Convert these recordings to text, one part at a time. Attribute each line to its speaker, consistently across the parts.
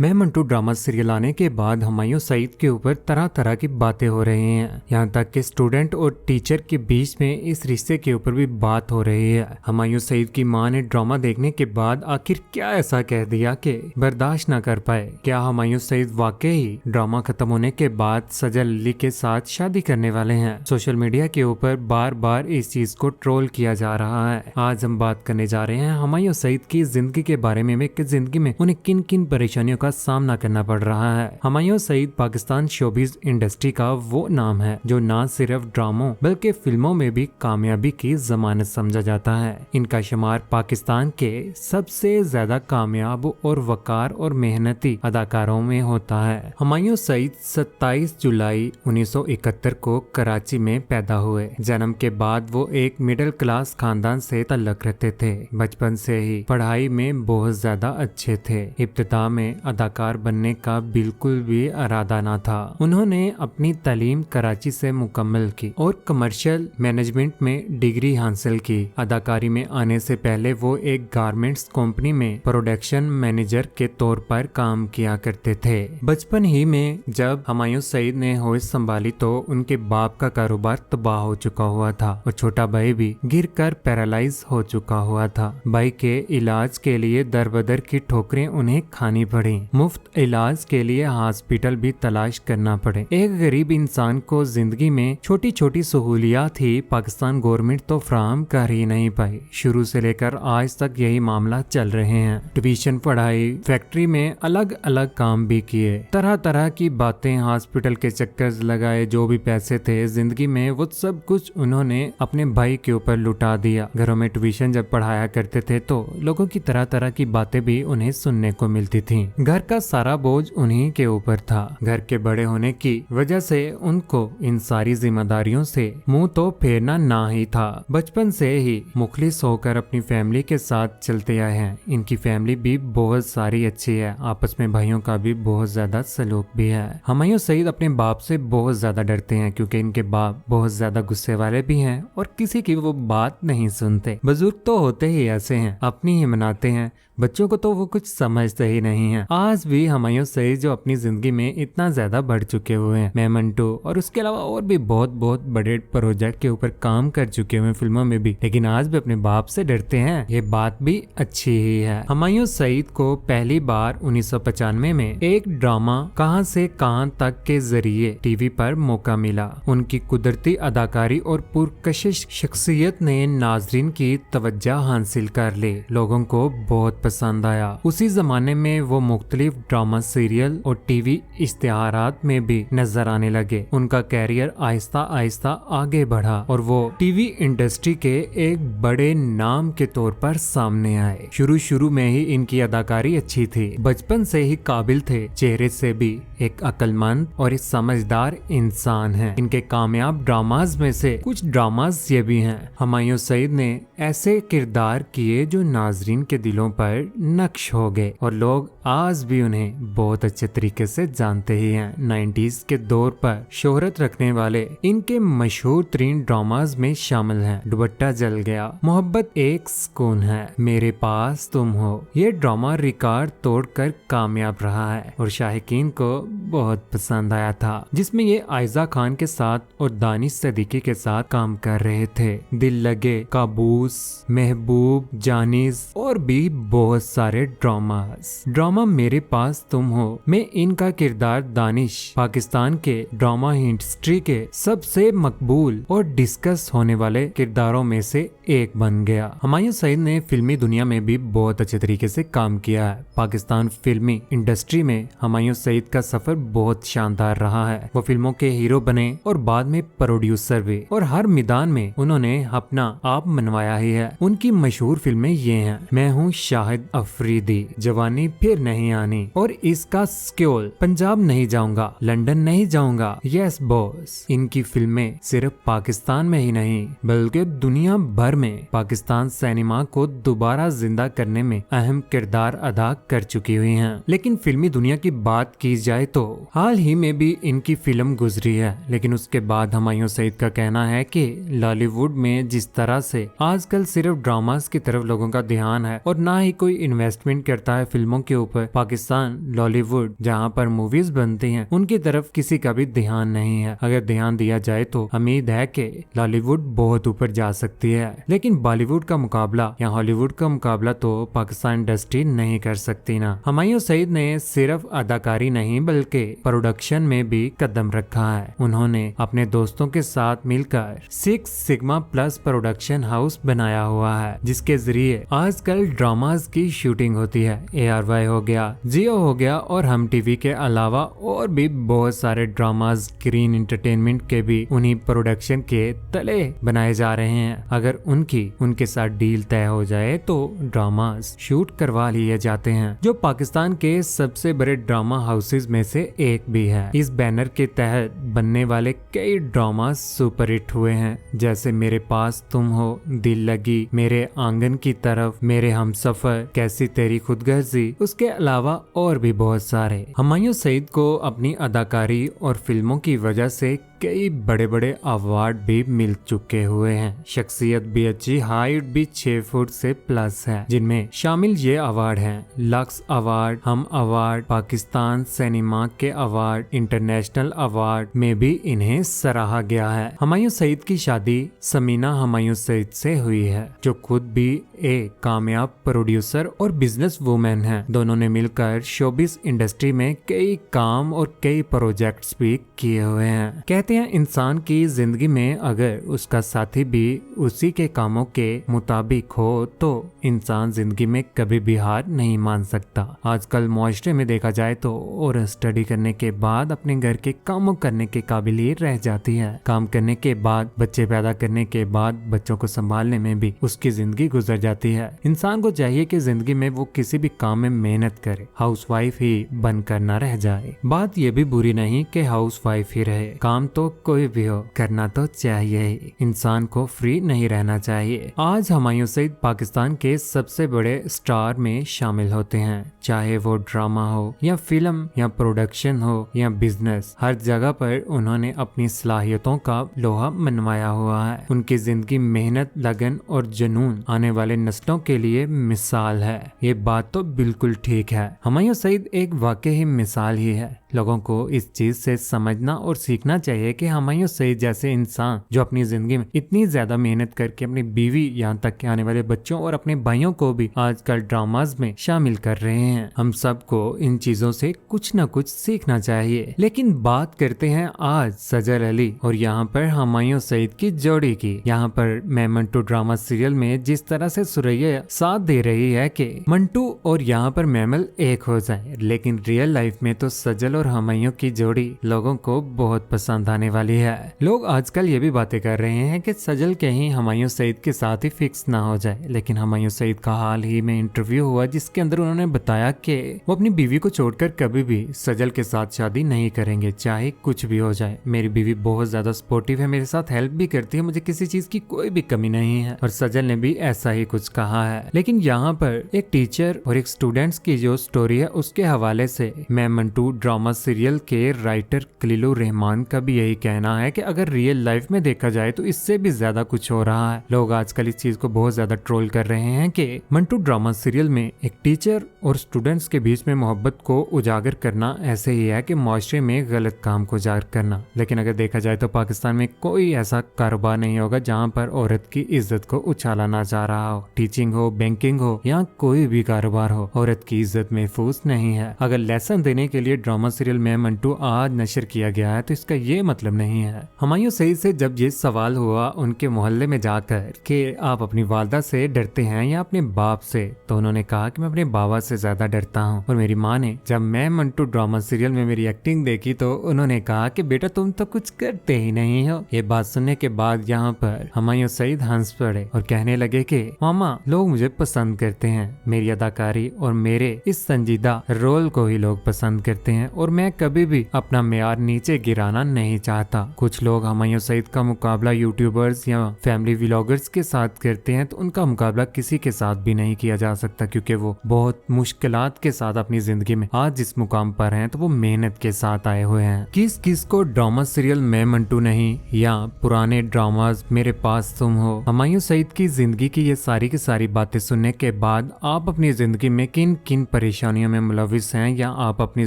Speaker 1: मैं Mantu drama serial आने के बाद हुमायूं सईद के ऊपर तरह तरह की बातें हो रही हैं। यहाँ तक कि स्टूडेंट और टीचर के बीच में इस रिश्ते के ऊपर भी बात हो रही है। हुमायूं सईद की मां ने ड्रामा देखने के बाद आखिर क्या ऐसा कह दिया कि बर्दाश्त न कर पाए। क्या हुमायूं सईद वाकई ड्रामा खत्म होने के बाद सजल अली के साथ शादी करने वाले हैं? सोशल मीडिया के ऊपर बार बार इस चीज को ट्रोल किया जा रहा है। आज हम बात करने जा रहे हैं हुमायूं सईद की जिंदगी के बारे में कि जिंदगी में उन्हें किन किन परेशानियों का सामना करना पड़ रहा है। हुमायूं सईद पाकिस्तान शोबिज इंडस्ट्री का वो नाम है जो न सिर्फ ड्रामों बल्कि फिल्मों में भी कामयाबी की जमानत समझा जाता है। इनका शुमार पाकिस्तान के सबसे ज्यादा कामयाब और वकार और मेहनती अदाकारों में होता है। हुमायूं सईद 27 जुलाई 1971 को कराची में पैदा हुए। जन्म के बाद वो एक मिडिल क्लास खानदान से ताल्लुक रखते थे। बचपन से ही पढ़ाई में बहुत ज्यादा अच्छे थे। इब्तिदा में अदाकार बनने का बिल्कुल भी इरादा न था। उन्होंने अपनी तालीम कराची से मुकम्मल की और कमर्शियल मैनेजमेंट में डिग्री हासिल की। अदाकारी में आने से पहले वो एक गारमेंट्स कंपनी में प्रोडक्शन मैनेजर के तौर पर काम किया करते थे। बचपन ही में जब हुमायूं सईद ने होश संभाली तो उनके बाप का कारोबार तबाह हो चुका हुआ था और छोटा भाई भी गिरकर पैरालाइज हो चुका हुआ था। भाई के इलाज के लिए दर-बदर की ठोकरें उन्हें खानी पड़ी। मुफ्त इलाज के लिए हॉस्पिटल भी तलाश करना पड़े। एक गरीब इंसान को जिंदगी में छोटी छोटी सहूलियात ही पाकिस्तान गवर्नमेंट तो फराहम कर ही नहीं पाई। शुरू से लेकर आज तक यही मामला चल रहे हैं। ट्यूशन पढ़ाई, फैक्ट्री में अलग अलग काम भी किए, तरह तरह की बातें, हॉस्पिटल के चक्कर लगाए। जो भी पैसे थे जिंदगी में वो सब कुछ उन्होंने अपने भाई के ऊपर लुटा दिया। घरों में ट्यूशन जब पढ़ाया करते थे तो लोगों की तरह तरह की बातें भी उन्हें सुनने को मिलती थी। घर का सारा बोझ उन्हीं के ऊपर था। घर के बड़े होने की वजह से उनको इन सारी जिम्मेदारियों से मुंह तो फेरना ना ही था। बचपन से ही मुखलिस होकर अपनी फैमिली के साथ चलते आए हैं। इनकी फैमिली भी बहुत सारी अच्छी है। आपस में भाइयों का भी बहुत ज्यादा सलूक भी है। हुमायूं सईद अपने बाप से बहुत ज्यादा डरते हैं क्योंकि इनके बाप बहुत ज्यादा गुस्से वाले भी हैं और किसी की वो बात नहीं सुनते। बुजुर्ग तो होते ही ऐसे हैं, अपनी ही मनाते हैं, बच्चों को तो वो कुछ समझते ही नहीं है। आज भी हुमायूं सईद जो अपनी जिंदगी में इतना ज्यादा बढ़ चुके हुए हैं, मैं मंटू और उसके अलावा और भी बहुत बड़े प्रोजेक्ट के ऊपर काम कर चुके हुए फिल्मों में भी, लेकिन आज भी अपने बाप से डरते हैं। ये बात भी अच्छी ही है। हुमायूं सईद को पहली बार 1995 में एक ड्रामा कहां से कहां तक के जरिए टीवी पर मौका मिला। उनकी कुदरती अदाकारी और पुरकशिश शख्सियत ने नाजरीन की तवज्जो हासिल कर ली। लोगों को बहुत पसंद आया। उसी जमाने में वो मुख्तलिफ ड्रामा, सीरियल और टीवी इश्तिहारात में भी नजर आने लगे। उनका कैरियर आहिस्ता आहिस्ता आगे बढ़ा और वो टीवी इंडस्ट्री के एक बड़े नाम के तौर पर सामने आए। शुरू में ही इनकी अदाकारी अच्छी थी। बचपन से ही काबिल थे। चेहरे से भी एक अक्लमंद और एक समझदार इंसान है। इनके कामयाब ड्रामाज में से कुछ ड्रामाज ये भी हैं। हुमायूं सईद ने ऐसे किरदार किए जो नाजरीन के दिलों पर नक्श हो गए और लोग आज भी उन्हें बहुत अच्छे तरीके से जानते ही हैं। 90s के दौर पर शोहरत रखने वाले इनके मशहूर तरीन ड्रामाज में शामिल हैं दुपट्टा जल गया, मोहब्बत एक सुकून है, मेरे पास तुम हो। ये ड्रामा रिकॉर्ड तोड़कर कामयाब रहा है और शाहिकीन को बहुत पसंद आया था, जिसमें ये आयजा खान के साथ और दानिश सदीकी के साथ काम कर रहे थे। दिल लगे, काबूस, महबूब, जानिस और भी बहुत सारे ड्रामा मेरे पास तुम हो में इनका किरदार दानिश पाकिस्तान के ड्रामा इंडस्ट्री के सबसे मकबूल और डिस्कस होने वाले किरदारों में से एक बन गया। हुमायूं सईद ने फिल्मी दुनिया में भी बहुत अच्छे तरीके से काम किया है। पाकिस्तान फिल्मी इंडस्ट्री में हुमायूं सईद का सफर बहुत शानदार रहा है। वो फिल्मों के हीरो बने और बाद में प्रोड्यूसर भी, और हर मैदान में उन्होंने अपना आप मनवाया ही है। उनकी मशहूर फिल्में ये हैं, मैं हूँ शाहिद अफरीदी, जवानी फिर नहीं आनी और इसका स्क्योल, पंजाब नहीं जाऊंगा, लंदन नहीं जाऊंगा, यस बॉस। इनकी फिल्में सिर्फ पाकिस्तान में ही नहीं बल्कि दुनिया भर में पाकिस्तान सिनेमा को दोबारा जिंदा करने में अहम किरदार अदा कर चुकी हुई हैं। लेकिन फिल्मी दुनिया की बात की जाए तो हाल ही में भी इनकी फिल्म गुजरी है, लेकिन उसके बाद हुमायूं सईद का कहना है कि लॉलीवुड में जिस तरह से आजकल सिर्फ ड्रामास की तरफ लोगों का ध्यान है और ना ही कोई इन्वेस्टमेंट करता है फिल्मों के ऊपर, पाकिस्तान लॉलीवुड जहाँ पर मूवीज बनती हैं उनकी तरफ किसी का भी ध्यान नहीं है। अगर ध्यान दिया जाए तो उम्मीद है कि लॉलीवुड बहुत ऊपर जा सकती है, लेकिन बॉलीवुड का मुकाबला या हॉलीवुड का मुकाबला तो पाकिस्तान इंडस्ट्री नहीं कर सकती ना। हुमायूं सईद ने सिर्फ अदाकारी नहीं बल्कि प्रोडक्शन में भी कदम रखा है। उन्होंने अपने दोस्तों के साथ मिलकर 6 सिग्मा प्लस प्रोडक्शन हाउस बनाया हुआ है, जिसके जरिए आजकल ड्रामास की शूटिंग होती है। ARY हो गया, जियो हो गया और हम टीवी के अलावा और भी बहुत सारे ड्रामास ग्रीन एंटरटेनमेंट के भी उन्हीं प्रोडक्शन के तले बनाए जा रहे हैं। अगर उनके साथ डील तय हो जाए तो ड्रामास शूट करवा लिए जाते हैं, जो पाकिस्तान के सबसे बड़े ड्रामा हाउसेज में से एक भी है। इस बैनर के तहत बनने वाले कई ड्रामास सुपरहिट हुए हैं, जैसे मेरे पास तुम हो, दिल लगी, मेरे आंगन की तरफ, मेरे हमसफर, कैसी तेरी खुदगर्जी, उसके अलावा और भी बहुत सारे। हुमायूं सईद को अपनी अदाकारी और फिल्मों की वजह से कई बड़े बड़े अवार्ड भी मिल चुके हुए हैं। शख्सियत भी अच्छी, हाइट भी 6 फुट से प्लस है, जिनमें शामिल ये अवार्ड हैं: लक्स अवार्ड, हम अवार्ड, पाकिस्तान सिनेमा के अवार्ड, इंटरनेशनल अवार्ड में भी इन्हें सराहा गया है। हुमायूं सईद की शादी समीना हुमायूं सईद से हुई है, जो खुद भी एक कामयाब प्रोड्यूसर और बिजनेस वुमेन है। दोनों ने मिलकर शोबिस इंडस्ट्री में कई काम और कई प्रोजेक्ट्स भी किए हुए हैं। कहते हैं इंसान की जिंदगी में अगर उसका साथी भी उसी के कामों के मुताबिक हो तो इंसान जिंदगी में कभी भी हार नहीं मान सकता। आजकल मुआशरे में देखा जाए तो और स्टडी करने के बाद अपने घर के कामों करने के काबिल ही रह जाती है। काम करने के बाद, बच्चे पैदा करने के बाद बच्चों को संभालने में भी उसकी जिंदगी गुजर जाती है। इंसान को चाहिए कि जिंदगी में वो किसी भी काम में मेहनत करे, हाउसवाइफ ही बनकर न रह जाए। बात ये भी बुरी नहीं कि हाउसवाइफ ही रहे, काम तो कोई भी हो, करना तो चाहिए। इंसान को फ्री नहीं रहना चाहिए। आज हुमायूं सईद पाकिस्तान के सबसे बड़े स्टार में शामिल होते हैं, चाहे वो ड्रामा हो या फिल्म या प्रोडक्शन हो या बिजनेस। हर जगह पर उन्होंने अपनी सलाहियतों का लोहा मनवाया हुआ है। उनकी जिंदगी मेहनत, लगन और जुनून आने वाले नस्लों के लिए मिसाल है। ये बात तो बिल्कुल ठीक है। हुमायूं सईद एक वाकई मिसाल ही है। लोगों को इस चीज से समझना और सीखना चाहिए कि हुमायूं सईद जैसे इंसान जो अपनी जिंदगी में इतनी ज्यादा मेहनत करके अपनी बीवी, यहाँ तक के आने वाले बच्चों और अपने भाइयों को भी आजकल ड्रामाज में शामिल कर रहे हैं। हम सबको इन चीजों से कुछ न कुछ सीखना चाहिए। लेकिन बात करते हैं आज सजल अली और यहाँ पर हुमायूं सईद की जोड़ी की। यहाँ पर मैं मंटू ड्रामा सीरियल में जिस तरह से सुरैया साथ दे रही है कि मंटू और यहाँ पर मैमल एक हो जाए, लेकिन रियल लाइफ में तो सजल और हुमायूं की जोड़ी लोगों को बहुत पसंद आने वाली है। लोग आजकल ये भी बातें कर रहे हैं कि सजल कहीं हुमायूं सईद के साथ ही फिक्स ना हो जाए, लेकिन हुमायूं सईद का हाल ही में इंटरव्यू हुआ जिसके अंदर उन्होंने बताया कि वो अपनी बीवी को छोड़कर कभी भी सजल के साथ शादी नहीं करेंगे, चाहे कुछ भी हो जाए। मेरी बीवी बहुत ज्यादा सपोर्टिव है, मेरे साथ हेल्प भी करती है, मुझे किसी चीज की कोई भी कमी नहीं है। और सजल ने भी ऐसा ही कुछ कहा है। लेकिन यहाँ पर एक टीचर और एक स्टूडेंट्स की जो स्टोरी है उसके हवाले से मैं मंटू ड्रामा सीरियल के राइटर खलीलुर रहमान का भी यही कहना है कि अगर रियल लाइफ में देखा जाए तो इससे भी ज्यादा कुछ हो रहा है। लोग आजकल इस चीज को बहुत ज्यादा ट्रोल कर रहे हैं कि मंटू ड्रामा सीरियल में एक टीचर और स्टूडेंट्स के बीच में मोहब्बत को उजागर करना ऐसे ही है कि मुआशरे में गलत काम को उजागर करना। लेकिन अगर देखा जाए तो पाकिस्तान में कोई ऐसा कारोबार नहीं होगा जहाँ पर औरत की इज्जत को उछाला ना जा रहा हो। टीचिंग हो, बैंकिंग हो या कोई भी कारोबार हो, औरत की इज्जत महफूज नहीं है। अगर लेसन देने के लिए ड्रामा सीरियल में मंटू आज नशर किया गया है तो इसका ये मतलब नहीं है। हुमायूं सईद से जब ये सवाल हुआ उनके मोहल्ले में जाकर कि आप अपनी वालदा से डरते हैं या अपने बाप से, तो उन्होंने कहा कि मैं अपने बाबा से ज्यादा डरता हूँ। और मेरी माँ ने जब मैं मंटू ड्रामा सीरियल में मेरी एक्टिंग देखी तो उन्होंने कहा कि बेटा तुम तो कुछ करते ही नहीं हो। ये बात सुनने के बाद यहाँ पर हुमायूं सईद हंस पड़े और कहने लगे कि मामा, लोग मुझे पसंद करते हैं, मेरी अदाकारी और मेरे इस संजीदा रोल को ही लोग पसंद करते हैं और मैं कभी भी अपना मेयार नीचे गिराना नहीं चाहता। कुछ लोग हुमायूं सईद का मुकाबला यूट्यूबर्स या फैमिली व्लॉगर्स के साथ करते हैं, तो उनका मुकाबला किसी के साथ भी नहीं किया जा सकता, क्योंकि वो बहुत मुश्किलात के साथ अपनी जिंदगी में आज जिस मुकाम पर हैं तो वो मेहनत के साथ आए हुए हैं। किस किस को ड्रामा सीरियल मैं मंटू नहीं या पुराने ड्रामाज मेरे पास तुम हो, हुमायूं सईद की जिंदगी की ये सारी की सारी बातें सुनने के बाद आप अपनी जिंदगी में किन किन परेशानियों में मुलविस हैं या आप अपनी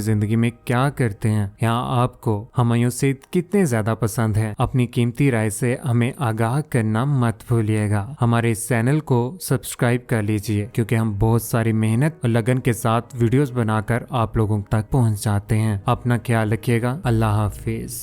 Speaker 1: जिंदगी में क्या करते हैं या आपको हुमायूं सईद कितने ज्यादा पसंद है, अपनी कीमती राय से हमें आगाह करना मत भूलिएगा। हमारे इस चैनल को सब्सक्राइब कर लीजिए, क्योंकि हम बहुत सारी मेहनत और लगन के साथ वीडियोस बनाकर आप लोगों तक पहुंचाते हैं। अपना ख्याल रखिएगा। अल्लाह हाफिज।